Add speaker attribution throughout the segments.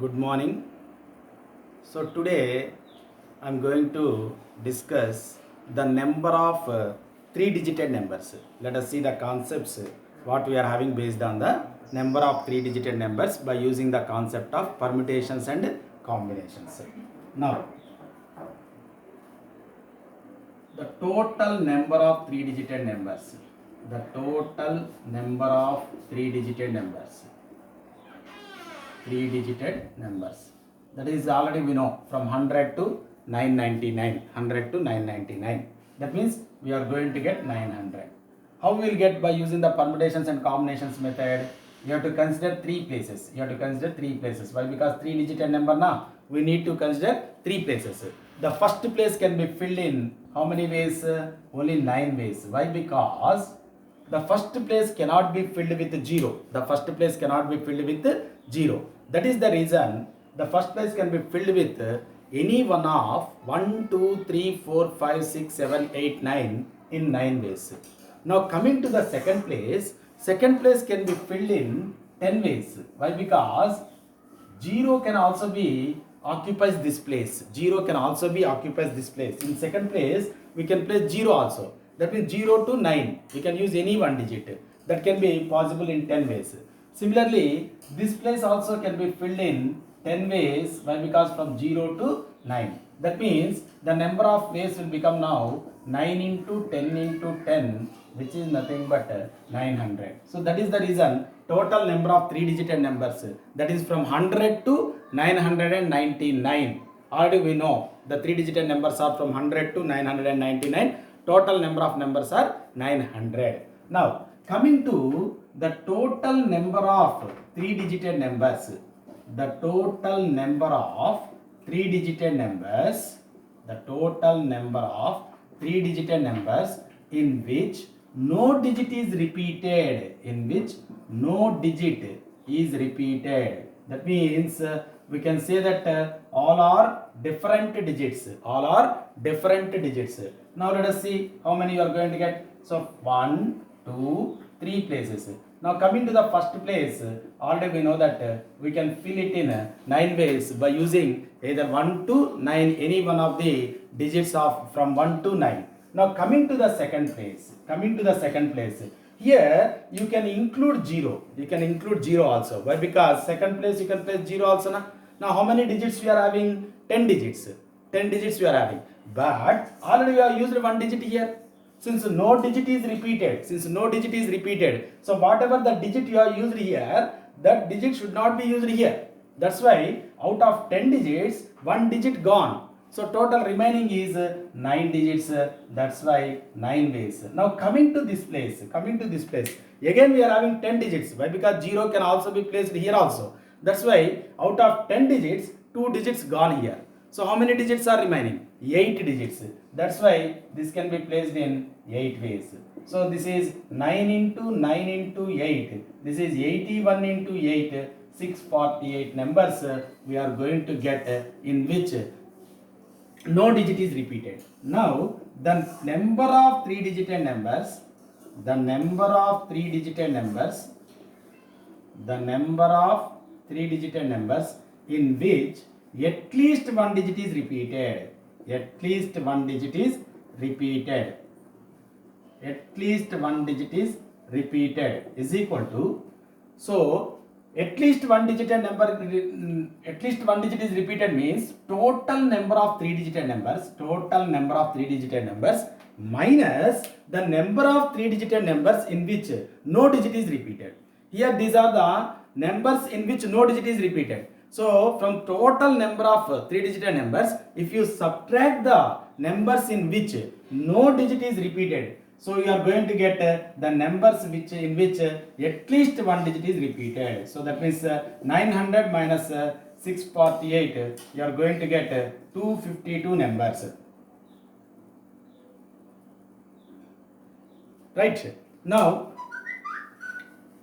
Speaker 1: Good morning. So today I'm going to discuss the number of three-digit numbers. Let us see the concepts what we are having based on the number of three-digit numbers by using the concept of permutations and combinations. Now, the total number of three-digit numbers. The total number of three-digit numbers. Three-digit numbers. That is already we know from 100 to 999. 100 to 999. That means we are going to get 900. How we will get by using the permutations and combinations method? You have to consider three places. You have to consider three places. Why? Because three-digit number now we need to consider three places. The first place can be filled in how many ways? Only 9 ways. Why? Because the first place cannot be filled with 0. The first place cannot be filled with 0. That is the reason the first place can be filled with any one of 1, 2, 3, 4, 5, 6, 7, 8, 9 in 9 ways. Now coming to the second place can be filled in 10 ways. Why? Because 0 can also be occupies this place. 0 can also be occupies this place. In second place, we can place 0 also. That means 0 to 9. We can use any one digit. That can be possible in 10 ways. Similarly, this place also can be filled in 10 ways. Why? Because from 0 to 9. That means the number of ways will become now 9 into 10 into 10, which is nothing but 900. So that is the reason total number of three-digit numbers, that is from 100 to 999. Already we know the three-digit numbers are from 100 to 999. Total number of numbers are 900. Now coming to the total number of three-digit numbers, the total number of three-digit numbers, the total number of three-digit numbers in which no digit is repeated, in which no digit is repeated. That means we can say that all are different digits. All are different digits. Now let us see how many you are going to get. So 1, 2, 3 places. Now coming to the first place, already we know that we can fill it in 9 ways by using either 1 to 9, any one of the digits of from 1 to 9. Now coming to the second place, here you can include 0. You can include 0 also. Why? Because second place you can place 0 also. Now how many digits we are having? 10 digits. 10 digits we are having. But already we have used one digit here. Since no digit is repeated, so whatever the digit you have used here, that digit should not be used here. That's why out of 10 digits, one digit gone. So total remaining is 9 digits. That's why 9 ways. Now coming to this place, again we are having 10 digits. Why? Because 0 can also be placed here also. That's why out of 10 digits, 2 digits gone here. So how many digits are remaining? 8 digits. That's why this can be placed in 8 ways. So this is 9 into 9 into 8. This is 81 into 8. 648 numbers we are going to get in which no digit is repeated. Now the number of three-digit numbers, the number of three-digit numbers in which at least one digit is repeated. At least one digit is repeated. At least one digit is repeated is equal to, so at least one digit is repeated means total number of three-digit numbers, minus the number of three-digit numbers in which no digit is repeated. Here these are the numbers in which no digit is repeated. So from total number of three-digit numbers, if you subtract the numbers in which no digit is repeated, so you are going to get the numbers in which at least one digit is repeated. So that means 900 minus 648, you are going to get 252 numbers. Right? Now,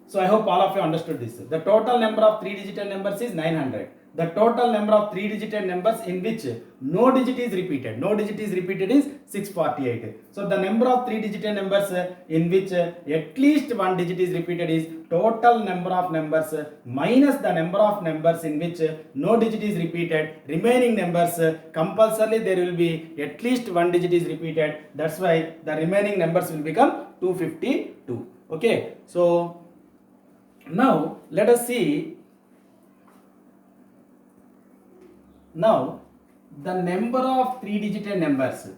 Speaker 1: so I hope all of you understood this. The total number of three-digit numbers is 900. the total number of 3-digit numbers in which no digit is repeated. No digit is repeated is 648. So the number of 3-digit numbers in which at least one digit is repeated is total number of numbers minus the number of numbers in which no digit is repeated. Remaining numbers compulsorily there will be at least one digit is repeated. That's why the remaining numbers will become 252. Okay. So now let us see. Now the number of 3-digit numbers.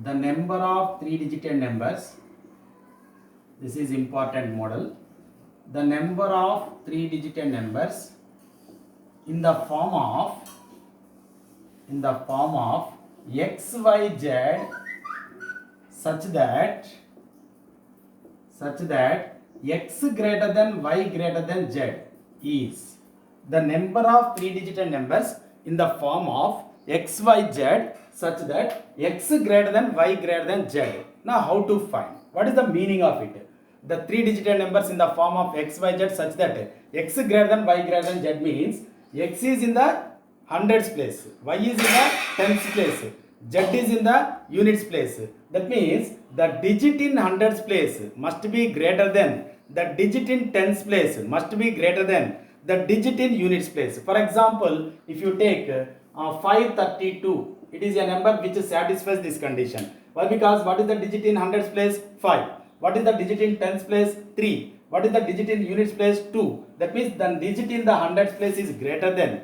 Speaker 1: The number of 3-digit numbers. This is important model. The number of 3-digit numbers in the form of XYZ such that X greater than Y greater than Z is the number of 3-digit numbers in the form of XYZ such that X greater than Y greater than Z. Now how to find? What is the meaning of it? The 3-digit numbers in the form of XYZ such that X greater than Y greater than Z means X is in the hundreds place, Y is in the tens place, Z is in the units place. That means the digit in hundreds place must be greater than the digit in tens place must be greater than the digit in units place. For example, if you take 532, it is a number which satisfies this condition. Why? Because what is the digit in hundreds place? 5. What is the digit in tens place? 3. What is the digit in units place? 2. That means the digit in the hundreds place is greater than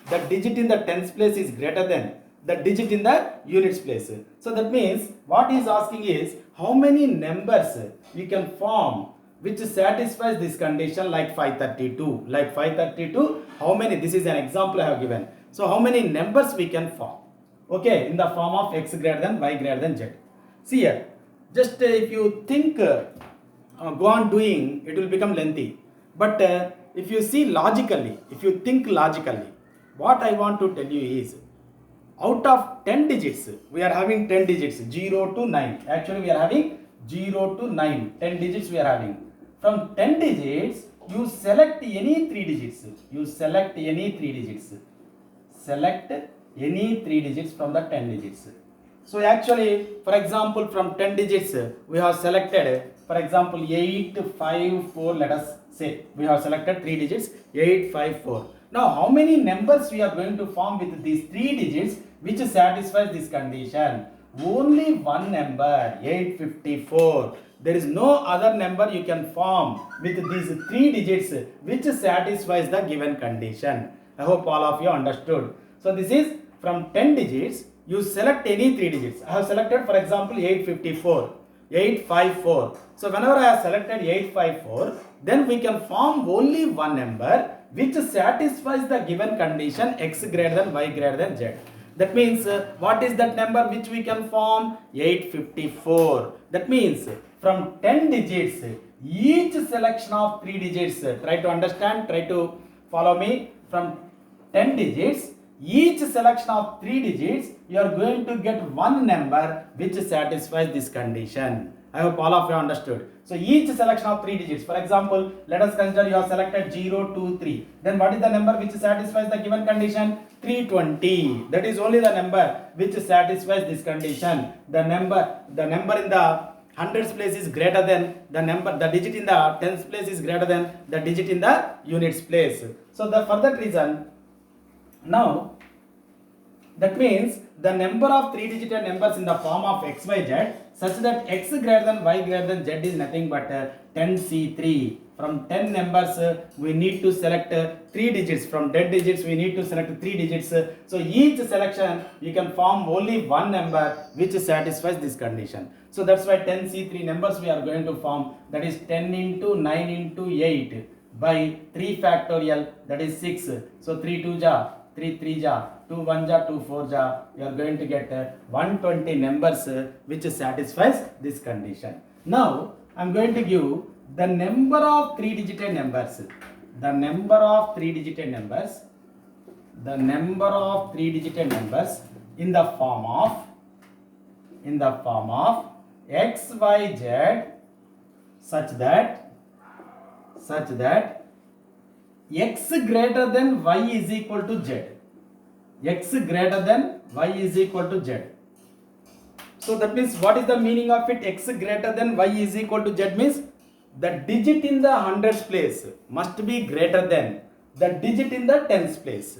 Speaker 1: the digit in the tens place is greater than the digit in the units place. So that means what he is asking is how many numbers we can form which satisfies this condition like 532. Like 532, how many? This is an example I have given. So how many numbers we can form? Okay, in the form of X greater than Y greater than Z. See here, just if you think, go on doing, it will become lengthy. But if you see logically, if you think logically, what I want to tell you is, out of 10 digits, we are having 10 digits, 0 to 9. Actually, we are having 0 to 9, 10 digits we are having. From 10 digits, you select any 3 digits. You select any 3 digits. Select any 3 digits from the 10 digits. So actually, for example, from 10 digits, we have selected, for example, 854, let us say, we have selected 3 digits, 854. Now, how many numbers we are going to form with these 3 digits which satisfies this condition? Only one number, 854. There is no other number you can form with these 3 digits which satisfies the given condition. I hope all of you understood. So this is from 10 digits, you select any 3 digits. I have selected, for example, 854, 854. So whenever I have selected 854, then we can form only one number which satisfies the given condition X greater than Y greater than Z. That means what is that number which we can form? 854. That means from 10 digits, each selection of 3 digits, try to understand, try to follow me. From 10 digits, each selection of 3 digits, you are going to get one number which satisfies this condition. I hope all of you understood. So each selection of 3 digits, for example, let us consider you have selected 0, 2, 3. Then what is the number which satisfies the given condition? 320. That is only the number which satisfies this condition. The number in the hundreds place is greater than the digit in the tens place is greater than the digit in the units place. So for that reason, now that means the number of 3-digit numbers in the form of XYZ such that X greater than Y greater than Z is nothing but 10C3. From 10 numbers, we need to select 3 digits. From 10 digits, we need to select 3 digits. So each selection, you can form only one number which satisfies this condition. So that's why 10C3 numbers we are going to form. That is 10 into 9 into 8 by 3 factorial. That is 6. So 3 2 ja, 3 3 ja, 2 1 ja, 2 4 ja. You are going to get 120 numbers which satisfies this condition. Now I am going to give the number of 3-digit numbers. The number of 3-digit numbers. The number of 3-digit numbers in the form of XYZ such that x greater than y is equal to z. X greater than y is equal to z. So that means what is the meaning of it? X greater than y is equal to z means the digit in the hundreds place must be greater than the digit in the tens place.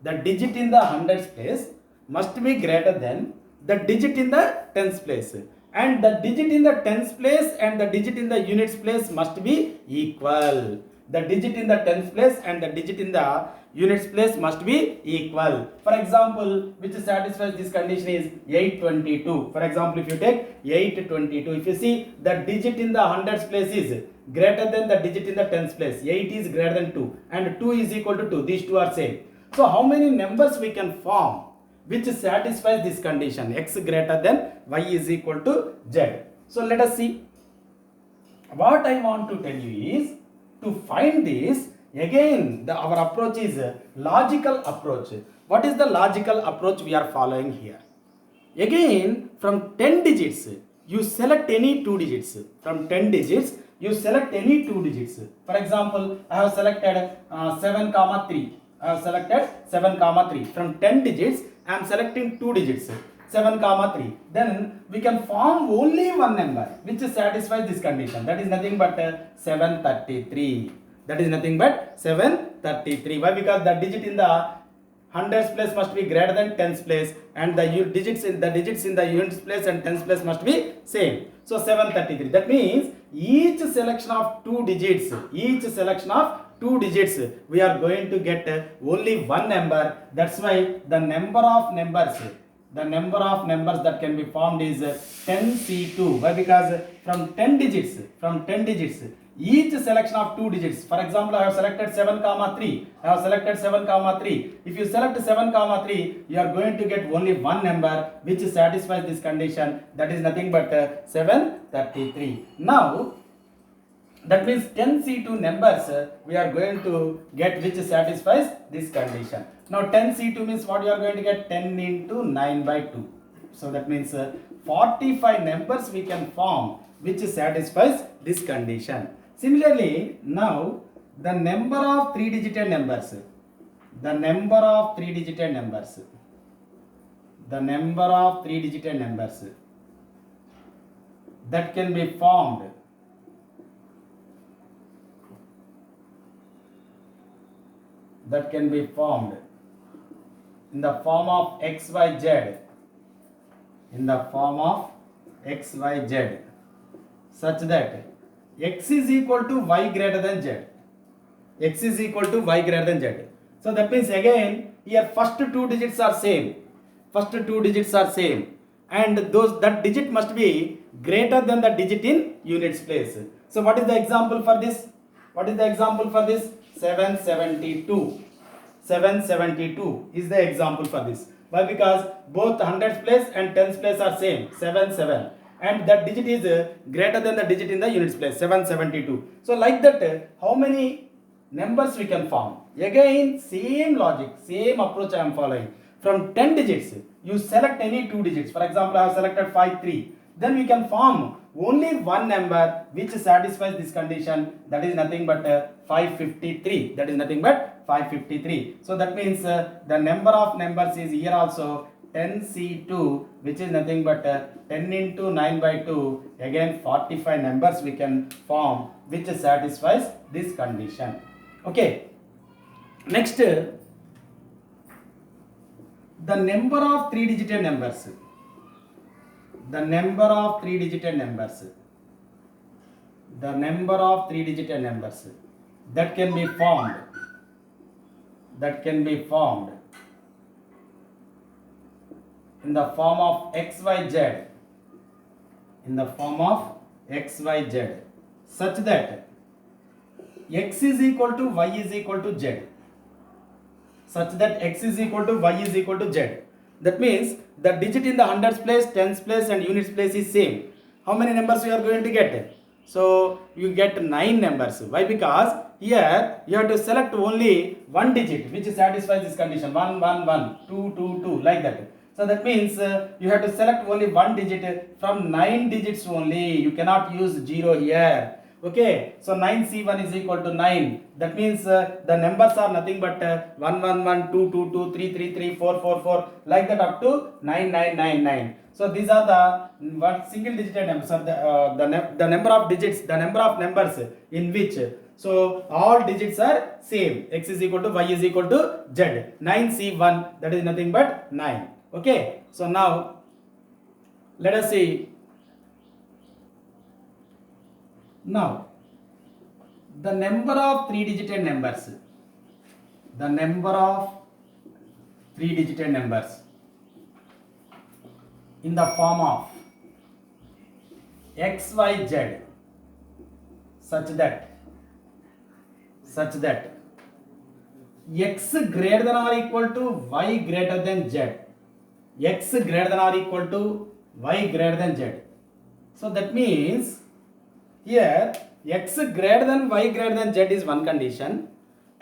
Speaker 1: The digit in the hundreds place must be greater than the digit in the tens place, and the digit in the tens place and the digit in the units place must be equal. The digit in the tens place and the digit in the units place must be equal. For example, which satisfies this condition is 822. For example, if you take 822, if you see the digit in the hundreds place is greater than the digit in the tens place, 8 is greater than 2 and 2 is equal to 2. These two are same. So how many numbers we can form which satisfies this condition, x greater than y is equal to z? So let us see. What I want to tell you is, to find this, again our approach is a logical approach. What is the logical approach we are following here? Again, from 10 digits you select any 2 digits. From 10 digits you select any 2 digits. For example, I have selected 7 comma 3. I have selected 7 comma 3. From 10 digits I am selecting 2 digits, 7 comma 3. Then we can form only one number which satisfies this condition. That is nothing but 733. That is nothing but 733. Why? Because the digit in the hundreds place must be greater than tens place, and the digits in the units place and tens place must be same. So 733. That means each selection of 2 digits, we are going to get only one number. That's why the number of numbers that can be formed is 10C2. Why? Because from 10 digits, each selection of 2 digits. For example, I have selected 7 comma 3. If you select 7 comma 3, you are going to get only one number which satisfies this condition. That is nothing but 733. Now that means 10C2 numbers we are going to get which satisfies this condition. Now 10C2 means what you are going to get? 10 into 9 by 2. So that means 45 numbers we can form which satisfies this condition. Similarly, now the number of 3-digit numbers, that can be formed in the form of xyz, such that x is equal to y greater than z. So that means again here first two digits are same, and that digit must be greater than the digit in units place. So what is the example for this? 772 is the example for this. Why? Because both hundreds place and tens place are same, 7, and that digit is greater than the digit in the units place, 772. So like that, how many numbers we can form? Again same logic, same approach I am following. From 10 digits you select any 2 digits. For example, I have selected 53. Then we can form only one number which satisfies this condition. That is nothing but 553. So that means the number of numbers is here also 10C2, which is nothing but 10 into 9 by 2. Again 45 numbers we can form which satisfies this condition. Okay. Next, the number of 3-digit numbers. That can be formed in the form of xyz, such that x is equal to y is equal to z. That means the digit in the hundreds place, tens place and units place is same. How many numbers we are going to get? So you get 9 numbers. Why? Because here you have to select only one digit which satisfies this condition. 1, 1, 1, 2, 2, 2, like that. So that means you have to select only one digit from 9 digits only. You cannot use 0 here. Okay, so 9C1 is equal to 9. That means the numbers are nothing but 1, 1, 1, 2, 2, 2, 3, 3, 3, 4, 4, 4, like that up to 9, 9, 9, 9. So these are the what single digit numbers, are the number of digits, the number of numbers in which, so all digits are same. X is equal to y is equal to z. 9C1, that is nothing but 9. Okay, so now let us see. Now the number of three digit numbers, the number of three digit numbers in the form of x, y, z, such that x greater than or equal to y greater than z, x greater than or equal to y greater than z. So that means here x greater than y greater than z is one condition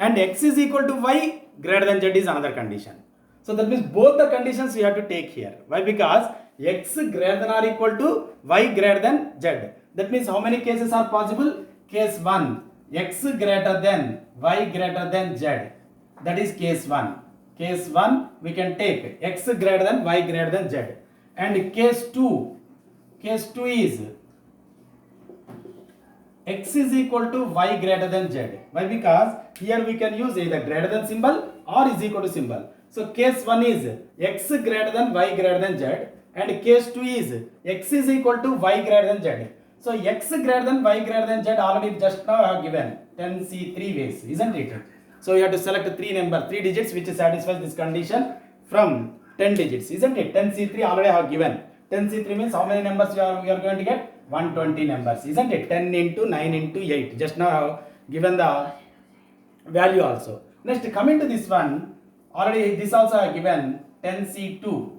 Speaker 1: and x is equal to y greater than z is another condition. So that means both the conditions we have to take here. Why? Because x greater than or equal to y greater than z. That means how many cases are possible? Case 1, x greater than y greater than z. That is case 1. Case 1 we can take x greater than y greater than z. And case 2 is x is equal to y greater than z. Why? Because here we can use either greater than symbol or is equal to symbol. So case 1 is x greater than y greater than z and case 2 is x is equal to y greater than z. So x greater than y greater than z already just now I have given 10C 3 ways, isn't it? So you have to select three digits which satisfies this condition from 10 digits, isn't it? 10C3 already I have given. 10C3 means how many numbers we are going to get? 120 numbers, isn't it? 10 into 9 into 8. Just now I have given the value also. Next, coming to this one, already this also I have given 10C2.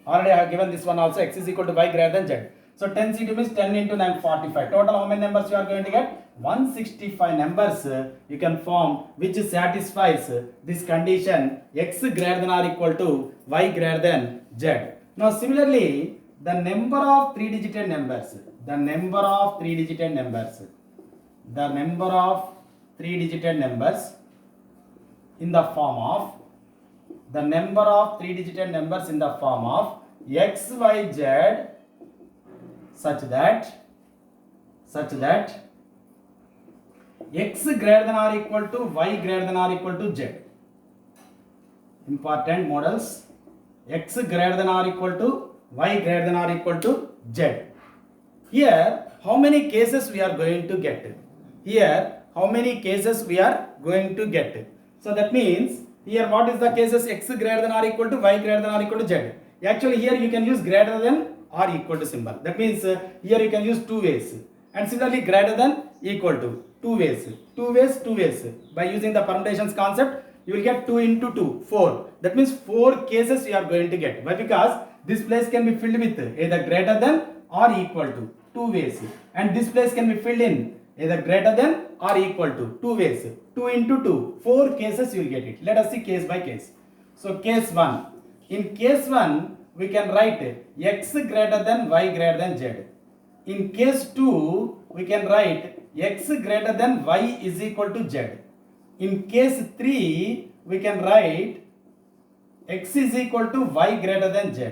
Speaker 1: Already I have given this one also, x is equal to y greater than z. So 10C2 means 10 into 9, 45. Total how many numbers you are going to get? 165 numbers you can form which satisfies this condition x greater than or equal to y greater than z. Now similarly, the number of three digit numbers, the number of three digit numbers in the form of x, y, z such that x greater than or equal to y greater than or equal to z. Important models, x greater than or equal to y greater than or equal to z. Here how many cases we are going to get? So that means here what is the cases? X greater than or equal to y greater than or equal to z. Actually here you can use greater than or equal to symbol. That means here you can use two ways, and similarly greater than equal to two ways. By using the permutations concept you will get 2 into 2, 4. That means 4 cases you are going to get. Why? Because this place can be filled with either greater than or equal to, two ways, and this place can be filled in either greater than or equal to, two ways. 2 into 2, 4 cases you will get it. Let us see case by case. So case 1, in case 1 we can write x greater than y greater than z. In case 2 we can write x greater than y is equal to z. In case 3 we can write x is equal to y greater than z.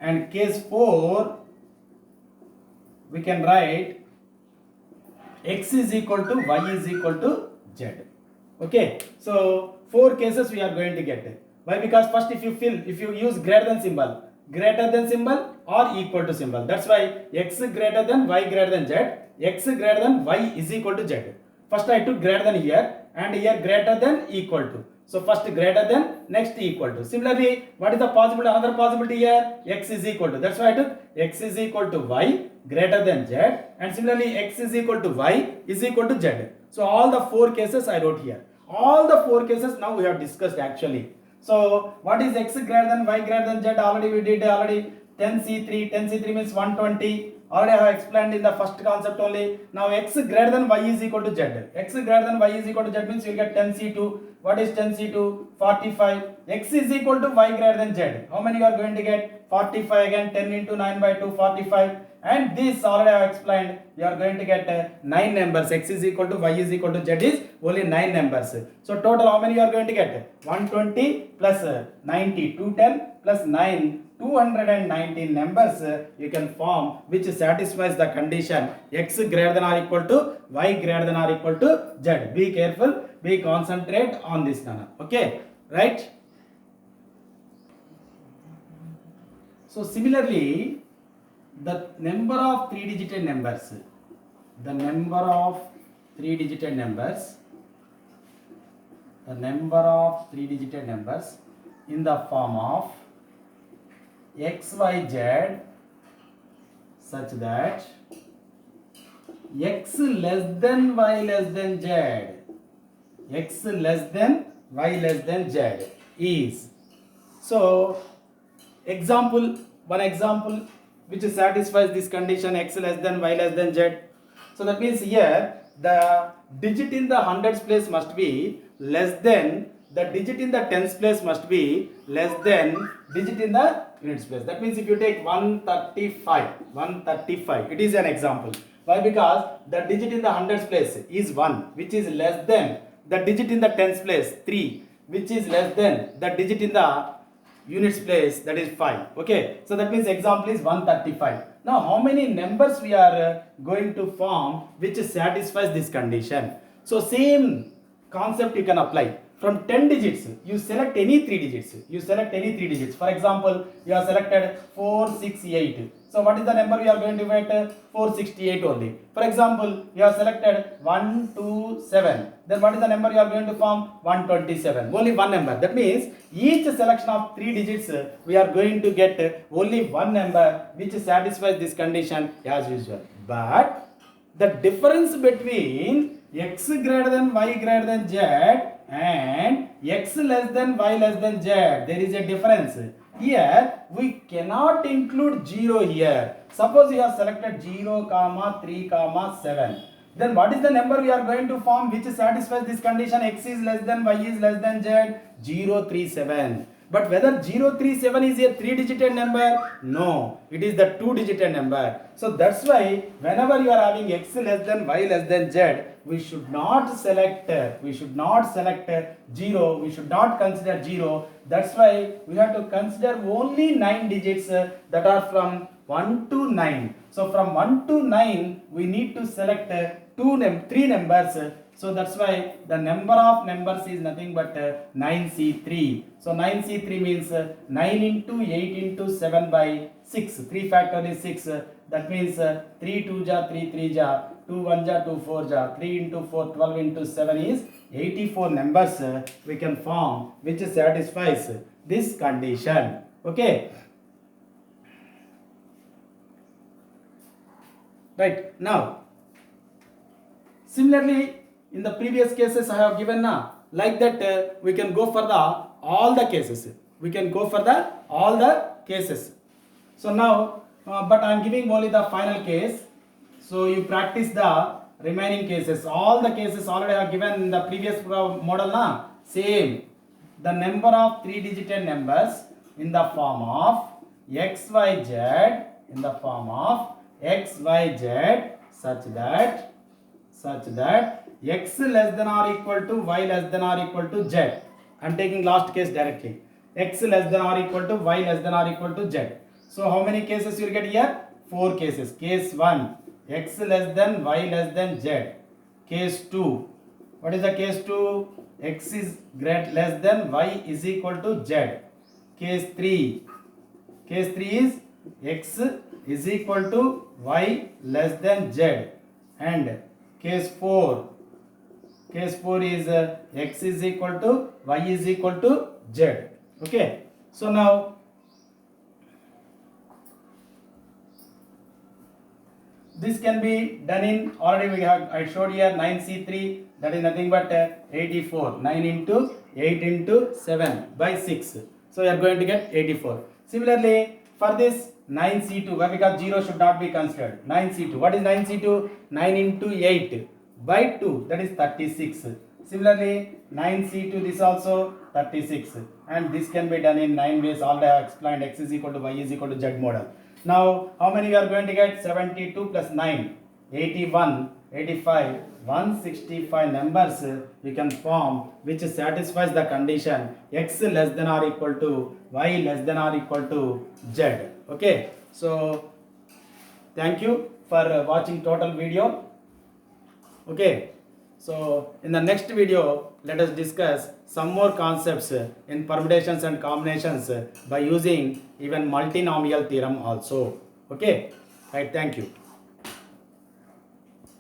Speaker 1: And case 4 we can write x is equal to y is equal to z. Okay, so 4 cases we are going to get. Why? Because first if you use greater than symbol or equal to symbol, that's why x greater than y greater than z, x greater than y is equal to z. First I took greater than here and here greater than equal to. So first greater than, next equal to. Similarly, what is the possibility? Another possibility here, x is equal to. That's why I took x is equal to y greater than z, and similarly x is equal to y is equal to z. So all the 4 cases I wrote here. All the 4 cases now we have discussed actually. So what is x greater than y greater than z? Already we did 10C3. 10C3 means 120. Already I have explained in the first concept only. Now x greater than y is equal to z. X greater than y is equal to z means you will get 10C2. What is 10C2? 45. X is equal to y greater than z. How many you are going to get? 45 again. 10 into 9 by 2, 45. and this already I have explained. You are going to get 9 numbers. X is equal to y is equal to z is only 9 numbers. So total how many you are going to get? 120 plus 90, 210 plus 9, 219 numbers you can form which satisfies the condition x greater than or equal to y greater than or equal to z. Be careful, be concentrate on this Nana. Okay, right? So similarly, the number of three-digit numbers, the number of three-digit numbers, the number of three-digit numbers in the form of x, y, z such that x less than y less than z, x less than y less than z is. So one example which satisfies this condition x less than y less than z. So that means here the digit in the hundreds place must be less than the digit in the tens place must be less than digit in the units place. That means if you take 135, it is an example. Why? Because the digit in the hundreds place is 1, which is less than the digit in the tens place 3, which is less than the digit in the units place, that is 5. Okay, so that means example is 135. Now how many numbers we are going to form which satisfies this condition? So same concept you can apply. From 10 digits you select any 3 digits. For example, you have selected 468. So what is the number we are going to get? 468 only. For example, you have selected 127. Then what is the number you are going to form? 127. Only one number. That means each selection of 3 digits we are going to get only one number which satisfies this condition as usual. But the difference between x greater than y greater than z and x less than y less than z, there is a difference. Here we cannot include 0 here. Suppose you have selected 0, 3, 7. Then what is the number we are going to form which satisfies this condition? X is less than y is less than z? 037. But whether 037 is a 3-digit number? No, it is the 2-digit number. So that's why whenever you are having x less than y less than z, we should not select 0. We should not consider 0. That's why we have to consider only 9 digits that are from 1 to 9. So from 1 to 9 we need to select 3 numbers. So that's why the number of numbers is nothing but 9C3. So 9C3 means 9 into 8 into 7 by 6. 3 factor is 6. That means 3 2 ja, 3 3 ja, 2 1 ja, 2 4 ja, 3 into 4, 12 into 7 is 84 numbers we can form which satisfies this condition. Okay. Right. Now, similarly, in the previous cases I have given like that we can go for all the cases. So now, but I am giving only the final case. So you practice the remaining cases. All the cases already I have given in the previous model same. The number of 3-digit numbers in the form of x, y, z, such that x less than or equal to y less than or equal to z. I am taking last case directly. X less than or equal to y less than or equal to z. So how many cases you will get here? 4 cases. Case 1, x less than y less than z. Case 2, what is the case 2? X is less than y is equal to z. Case 3 is x is equal to y less than z. And case 4 is x is equal to y is equal to z. Okay. So now this can be done in, already I showed here 9C3, that is nothing but 84. 9 into 8 into 7 by 6. So you are going to get 84. Similarly, for this 9C2, why? Because 0 should not be considered. 9C2, what is 9C2? 9 into 8 by 2, that is 36. Similarly, 9C2, this also 36. And this can be done in 9 ways. Already I have explained x is equal to y is equal to z model. Now, how many we are going to get? 72 plus 9, 81, 85, 165 numbers we can form which satisfies the condition x less than or equal to y less than or equal to z. Okay. So, thank you for watching total video. Okay. So, in the next video, let us discuss some more concepts in permutations and combinations by using even multinomial theorem also. Okay. Right. Thank you.